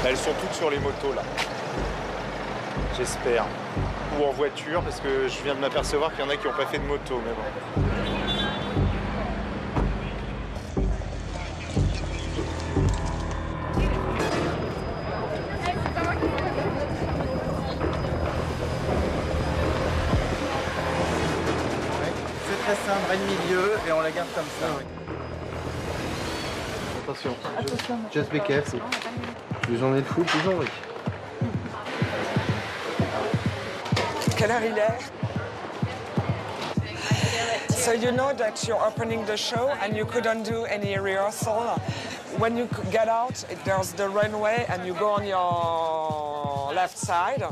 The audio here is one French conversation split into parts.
Elles sont toutes sur les motos là. J'espère. Ou en voiture, parce que je viens de m'apercevoir qu'il y en a qui n'ont pas fait de moto, mais bon. C'est très simple, bras de milieu, et on la garde comme ça. Attention. Just be careful. Plus j'en ai de fou, plus j'en ris. Quelle heure il est? So you know that you're opening the show and you couldn't do any rehearsal. When you get out, there's the runway and you go on your left side.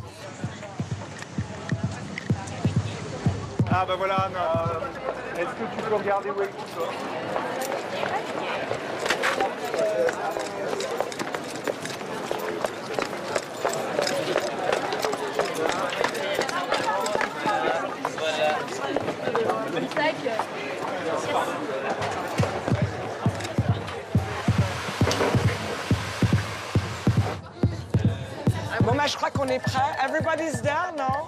Ah bah voilà, est-ce que tu peux regarder où est le toi? Bon bah je crois qu'on est prêt. Everybody's there, non?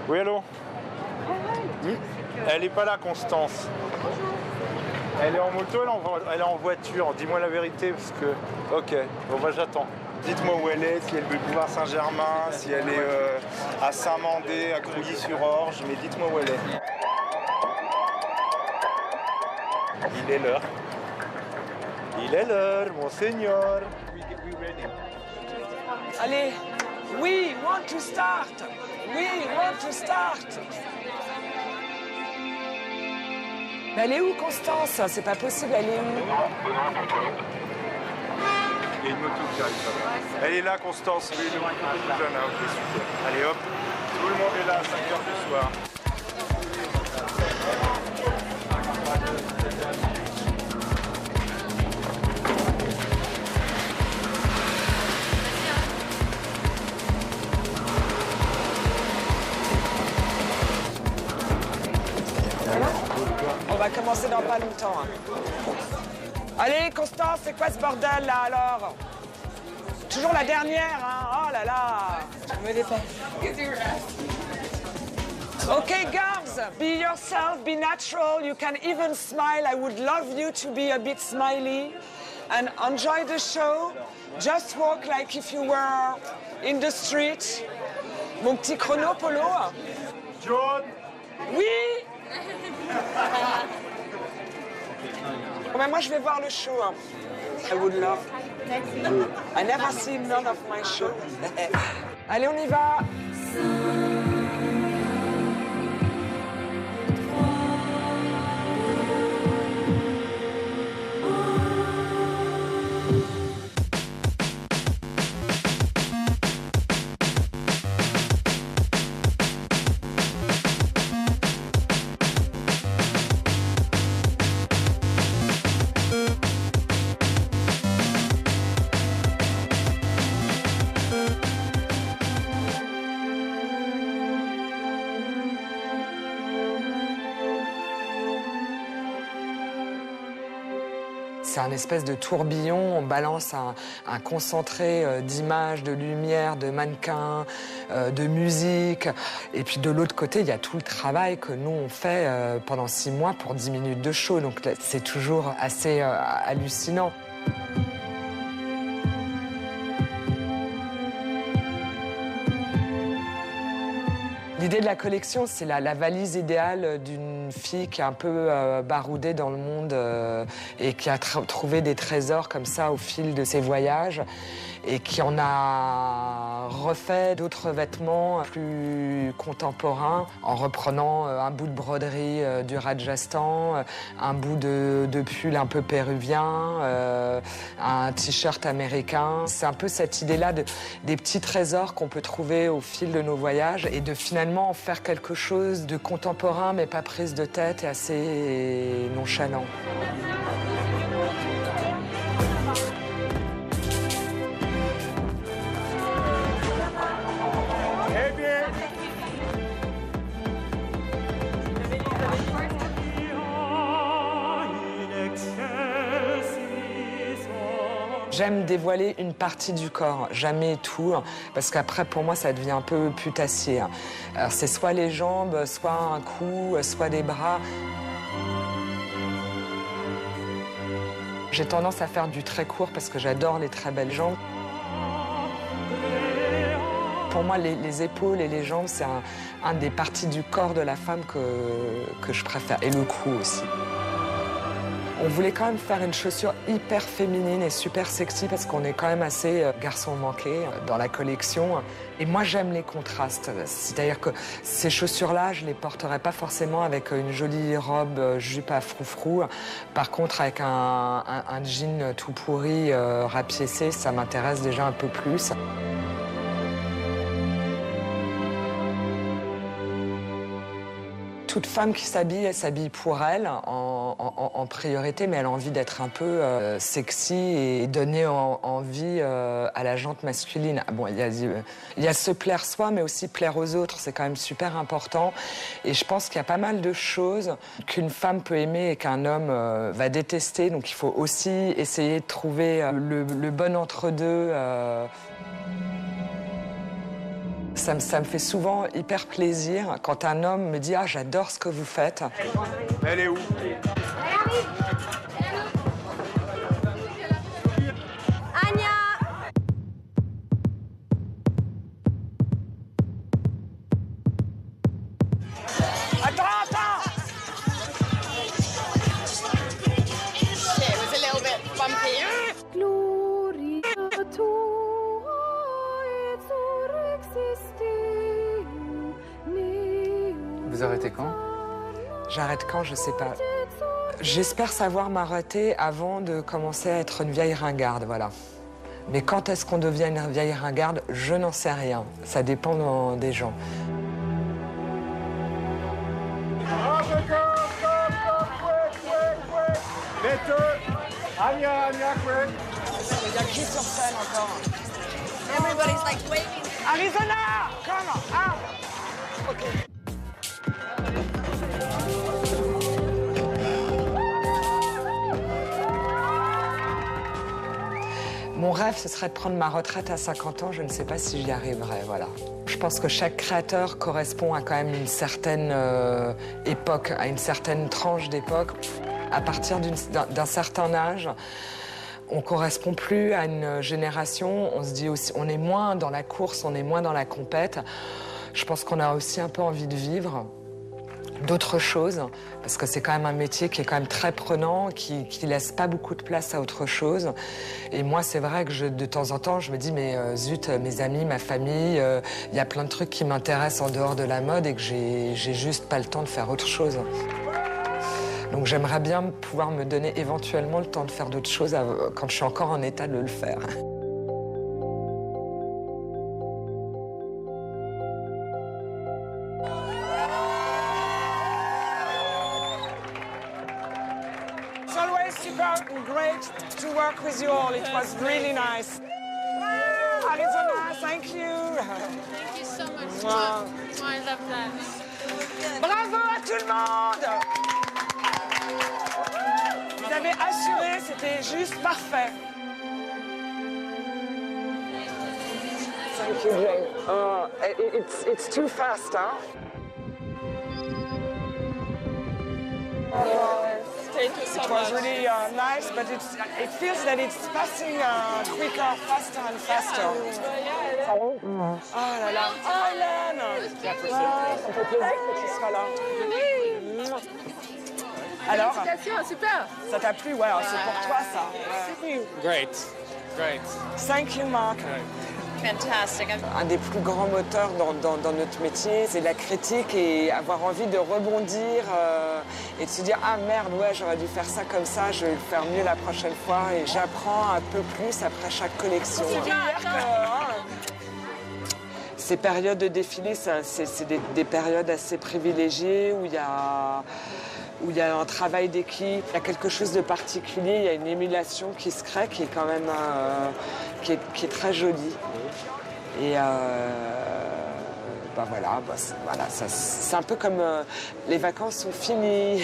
Oui, allô? Elle est pas là, Constance. Elle est en moto, elle est en voiture. Dis-moi la vérité, parce que... Ok, bon bah j'attends. Dites-moi où elle est, si elle veut Boulevard Saint-Germain, si elle est à Saint-Mandé, à Crouilly-sur-Orge, mais dites-moi où elle est. Il est l'heure. Il est l'heure, monseigneur. Allez, we want to start. We want to start. Mais elle est où, Constance? C'est pas possible, elle est où? Il y a une moto qui arrive là. Elle est là, Constance. Oui, le moto jeune, hein, ok, super. Allez hop, tout le monde est là à 5h du soir. On va commencer dans pas longtemps. Hein. Allez, Constance, c'est quoi ce bordel là alors? Toujours la dernière, hein? Oh là là! Je me défends. Okay, girls, be yourself, be natural. You can even smile. I would love you to be a bit smiley and enjoy the show. Just walk like if you were in the street. Mon petit chrono, Polo. John! Oui! Bon, ben moi, je vais voir le show. Hein. I would love. I never see none of my show. Allez, on y va. C'est un espèce de tourbillon, on balance un concentré d'images, de lumière, de mannequins, de musique. Et puis de l'autre côté, il y a tout le travail que nous, on fait pendant 6 mois pour 10 minutes de show. Donc c'est toujours assez hallucinant. L'idée de la collection, c'est la valise idéale d'une fille qui est un peu baroudée dans le monde et qui a trouvé des trésors comme ça au fil de ses voyages et qui en a refait d'autres vêtements plus contemporains en reprenant un bout de broderie du Rajasthan, un bout de pull un peu péruvien, un t-shirt américain. C'est un peu cette idée-là des petits trésors qu'on peut trouver au fil de nos voyages et de finalement en faire quelque chose de contemporain mais pas prise prise de tête et assez nonchalant. J'aime dévoiler une partie du corps, jamais tout, parce qu'après, pour moi, ça devient un peu putassier. Alors, c'est soit les jambes, soit un cou, soit des bras. J'ai tendance à faire du très court parce que j'adore les très belles jambes. Pour moi, les épaules et les jambes, c'est un des parties du corps de la femme que je préfère, et le cou aussi. On voulait quand même faire une chaussure hyper féminine et super sexy parce qu'on est quand même assez garçon manqué dans la collection. Et moi, j'aime les contrastes. C'est-à-dire que ces chaussures-là, je ne les porterais pas forcément avec une jolie robe, jupe à froufrou. Par contre, avec un jean tout pourri, rapiécé, ça m'intéresse déjà un peu plus. Toute femme qui s'habille, elle s'habille pour elle en priorité, mais elle a envie d'être un peu sexy et donner envie à la jante masculine. Bon, il y a se plaire soi, mais aussi plaire aux autres, c'est quand même super important. Et je pense qu'il y a pas mal de choses qu'une femme peut aimer et qu'un homme va détester. Donc il faut aussi essayer de trouver le bon entre-deux. Ça me fait souvent hyper plaisir quand un homme me dit « Ah, j'adore ce que vous faites ». Elle est où? Anya! Attends! It was a little bit bumpy. Vous arrêtez quand? J'arrête quand, je sais pas. J'espère savoir m'arrêter avant de commencer à être une vieille ringarde, voilà. Mais quand est-ce qu'on devient une vieille ringarde, je n'en sais rien. Ça dépend des gens. Les deux. Anya, quick. Il y a qui sur scène encore? Everybody's like waving. Arizona! Come on! Ah! OK. Mon rêve, ce serait de prendre ma retraite à 50 ans. Je ne sais pas si j'y arriverai, voilà. Je pense que chaque créateur correspond à quand même une certaine époque, à une certaine tranche d'époque. À partir d'un certain âge, on ne correspond plus à une génération. On se dit aussi, on est moins dans la course, on est moins dans la compète. Je pense qu'on a aussi un peu envie de vivre d'autres choses, parce que c'est quand même un métier qui est quand même très prenant, qui laisse pas beaucoup de place à autre chose. Et moi, c'est vrai que de temps en temps, je me dis, mais zut, mes amis, ma famille, il y a plein de trucs qui m'intéressent en dehors de la mode et que j'ai juste pas le temps de faire autre chose. Donc j'aimerais bien pouvoir me donner éventuellement le temps de faire d'autres choses quand je suis encore en état de le faire. It's always super great to work with you all. It was really nice. Arizona, thank you. Thank you so much. Wow. I love that. Bravo à tout le monde! Vous avez assuré, c'était juste parfait. Thank you, Jane. Oh, it's too fast, huh? Thank you so It was really nice, but it feels that it's passing quicker, faster and faster. Oh là là. Oh, Hélène! Ça fait plaisir que tu sois là. Alors, Félicitations, super. ça t'a plu? Ouais, c'est pour toi, ça. Great. Thank you, Marc. Fantastic. Un des plus grands moteurs dans notre métier, c'est la critique et avoir envie de rebondir et de se dire « Ah merde, ouais, j'aurais dû faire ça comme ça, je vais le faire mieux la prochaine fois » et j'apprends un peu plus après chaque collection. Ces périodes de défilé, c'est des périodes assez privilégiées où il y a un travail d'équipe, il y a quelque chose de particulier, il y a une émulation qui se crée qui est quand même qui est très jolie. Et voilà, c'est un peu comme les vacances sont finies.